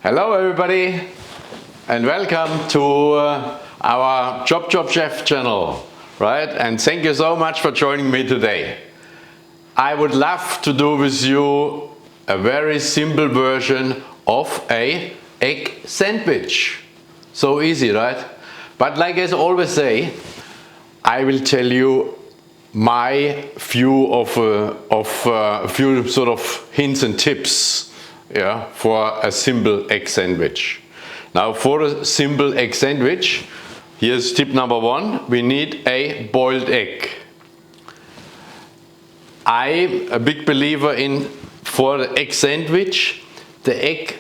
Hello everybody and welcome to our ChopChopChef channel, right? And thank you so much for joining me today. I would love to do with you a very simple version of a egg sandwich. So easy, right? But like I always say, I will tell you my view of a few sort of hints and tips, yeah, for a simple egg sandwich. Now for a simple egg sandwich, here's tip number one: we need a boiled egg. I'm a big believer in, for the egg sandwich, the egg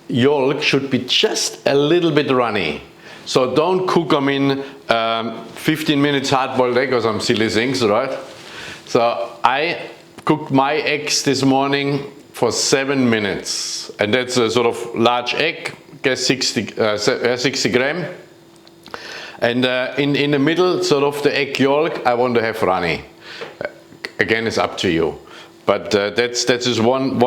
yolk should be just a little bit runny. So don't cook them in 15 minutes hard-boiled egg or some silly things, right? So I cooked my eggs this morning for 7 minutes, and that's a sort of large egg, guess 60 gram. And in the middle, sort of the egg yolk, I want to have runny. Again, it's up to you. But that's just one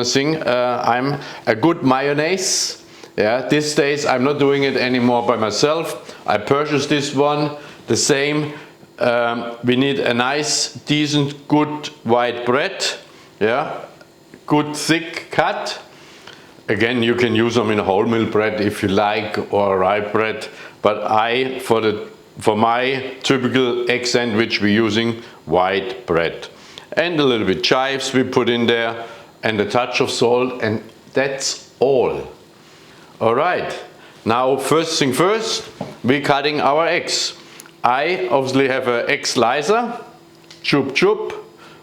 thing. I'm a good mayonnaise. Yeah, these days I'm not doing it anymore by myself. I purchased this one, the same. We need a nice, decent, good white bread. Yeah, good thick cut. Again, you can use them in wholemeal bread if you like, or rye bread. But for my typical egg sandwich, we're using white bread. And a little bit chives we put in there, and a touch of salt, and that's all. All right, now first thing first, we're cutting our eggs. I obviously have an egg slicer, choop choop,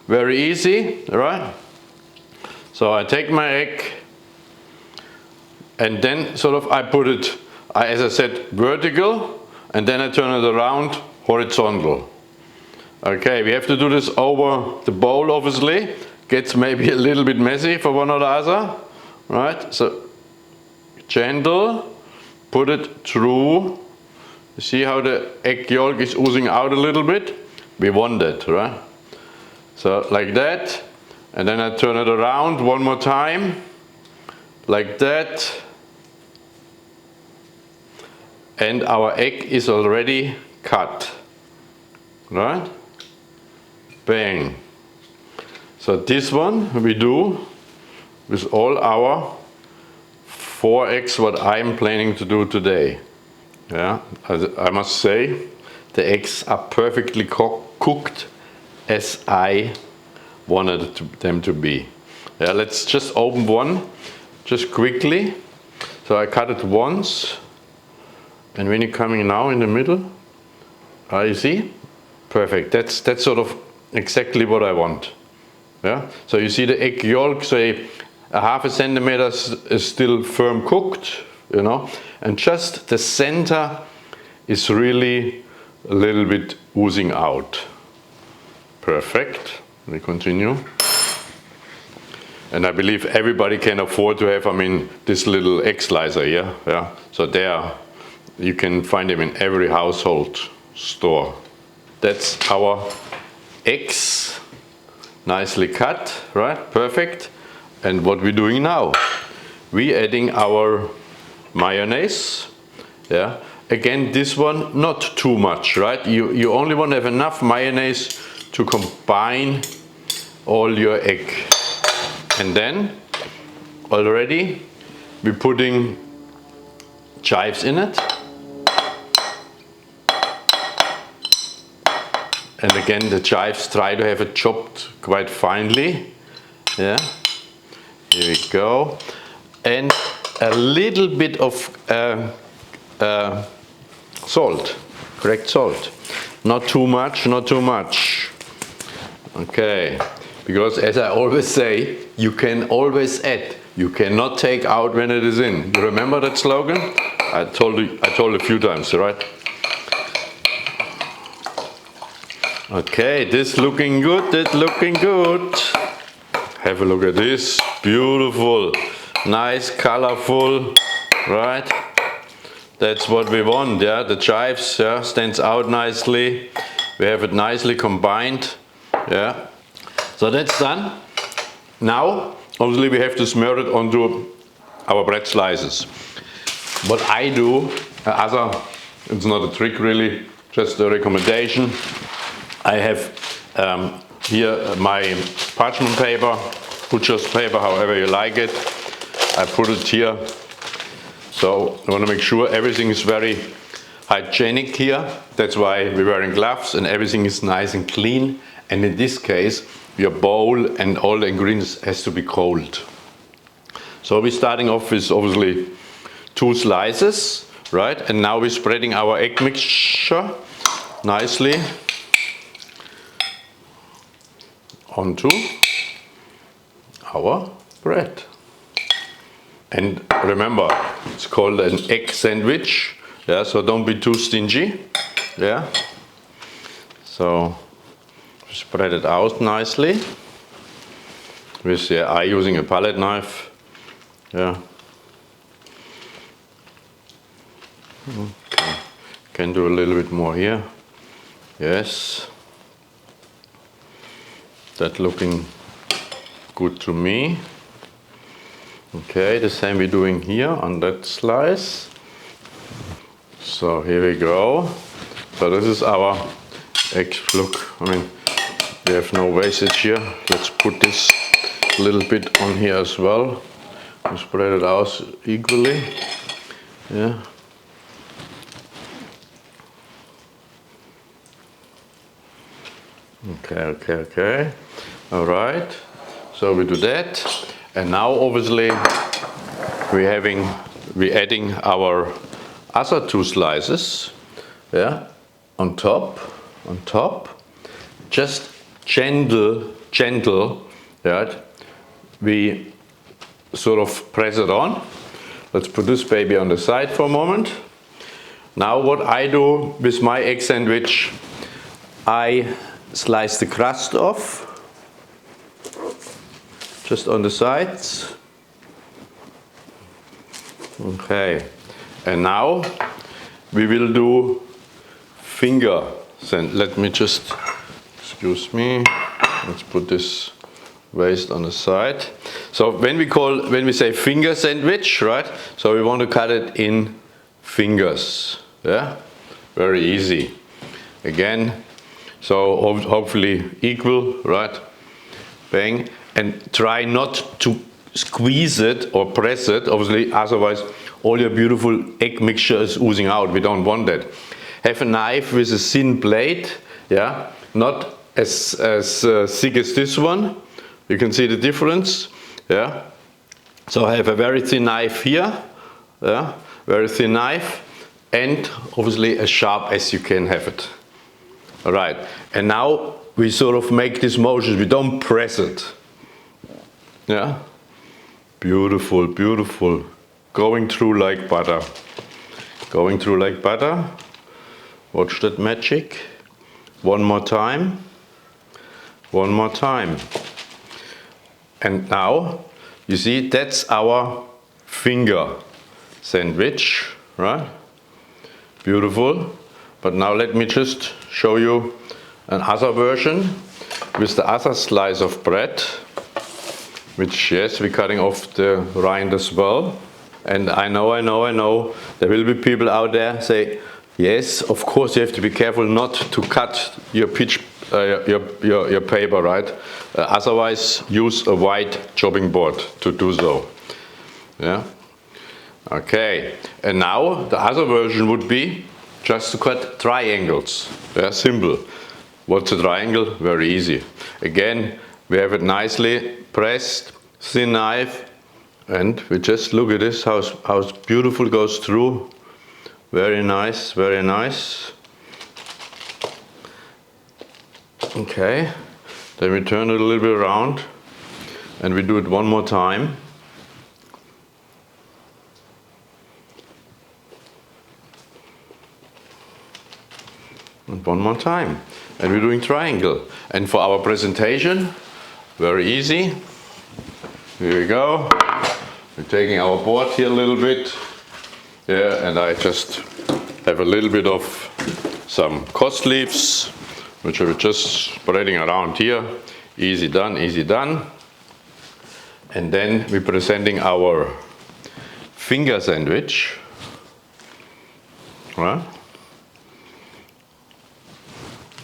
very easy, all right? So I take my egg, and then sort of I put it, as I said, vertical, and then I turn it around horizontal. Okay, we have to do this over the bowl, obviously. Gets maybe a little bit messy for one or the other, right? So gentle, put it through. You see how the egg yolk is oozing out a little bit? We want that, right? So like that, and then I turn it around one more time, like that. And our egg is already cut, right? Bang. So this one we do with all our 4 eggs what I'm planning to do today. Yeah, I must say the eggs are perfectly cooked as I wanted them to be. Yeah, let's just open one just quickly. So I cut it once, and when you're coming now in the middle, you see? Perfect. That's sort of exactly what I want. Yeah. So you see the egg yolk, say a half a centimeter is still firm cooked, you know, and just the center is really a little bit oozing out. Perfect. We continue. And I believe everybody can afford to have, this little egg slicer here. Yeah. So there, you can find them in every household store. That's our eggs, nicely cut, right? Perfect. And what we're doing now, we're adding our mayonnaise. Yeah. Again, this one not too much, right? You only want to have enough mayonnaise to combine all your egg. And then already we're putting chives in it. And again, the chives, try to have it chopped quite finely. Yeah, here we go. And a little bit of salt, correct salt. Not too much, not too much. Okay, because as I always say, you can always add. You cannot take out when it is in. You remember that slogan? I told a few times, right? Okay, this looking good, that looking good. Have a look at this, beautiful, nice, colorful, right? That's what we want, yeah, the chives, yeah, stands out nicely. We have it nicely combined, yeah. So that's done. Now, obviously we have to smear it onto our bread slices. What I do, it's not a trick really, just a recommendation. I have here my parchment paper, butcher's paper, however you like it. I put it here. So I want to make sure everything is very hygienic here. That's why we're wearing gloves and everything is nice and clean. And in this case, your bowl and all the ingredients has to be cold. So we're starting off with obviously 2 slices, right? And now we're spreading our egg mixture nicely onto our bread. And remember, it's called an egg sandwich. Yeah, so don't be too stingy. Yeah. So spread it out nicely. With I using a palette knife. Yeah. Okay. Can do a little bit more here. Yes. That looking good to me. Okay, the same we're doing here on that slice. So here we go. So this is our egg. Look, I mean, we have no wastage here. Let's put this a little bit on here as well. And spread it out equally. Yeah. Okay. All right. So we do that. And now obviously we're adding our other 2 slices, yeah, on top, just gentle, right? We sort of press it on. Let's put this baby on the side for a moment. Now what I do with my egg sandwich, I slice the crust off. Just on the sides. Okay, and now we will do finger sandwich. Let me just, excuse me, let's put this waste on the side. So when we say finger sandwich, right? So we want to cut it in fingers. Yeah, very easy. Again, so hopefully equal, right? Bang. And try not to squeeze it or press it, obviously, otherwise all your beautiful egg mixture is oozing out. We don't want that. Have a knife with a thin blade, yeah, not as thick as this one. You can see the difference, yeah. So I have a very thin knife here, yeah, very thin knife, and obviously as sharp as you can have it. All right, and now we sort of make this motion. We don't press it. Yeah, beautiful, beautiful. Going through like butter. Going through like butter. Watch that magic. One more time. One more time. And now, you see, that's our finger sandwich, right? Beautiful. But now let me just show you another version with the other slice of bread. Which, yes, we're cutting off the rind as well. And I know, there will be people out there say, yes, of course you have to be careful not to cut your your paper, right? Otherwise, use a white chopping board to do so. Yeah. Okay. And now the other version would be just to cut triangles. Yeah, simple. What's a triangle? Very easy. Again, we have it nicely pressed, thin knife, and we just look at this, how beautiful it goes through. Very nice, very nice. Okay, then we turn it a little bit around and we do it one more time. And one more time. And we're doing triangle. And for our presentation, very easy. Here we go. We're taking our board here a little bit. Yeah, and I just have a little bit of some cost leaves, which are just spreading around here. Easy done, easy done. And then we're presenting our finger sandwich. Right?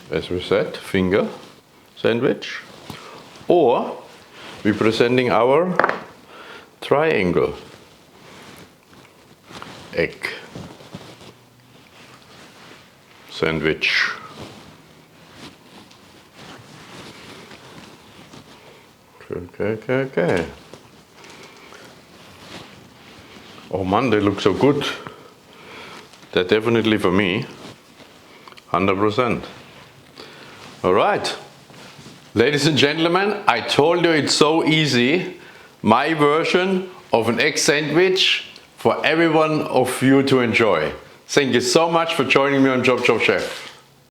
As we said, finger sandwich. Or we're presenting our triangle egg sandwich. Okay. Oh man, they look so good. They're definitely for me. 100%. All right. Ladies and gentlemen, I told you it's so easy. My version of an egg sandwich for every one of you to enjoy. Thank you so much for joining me on ChopChopChef.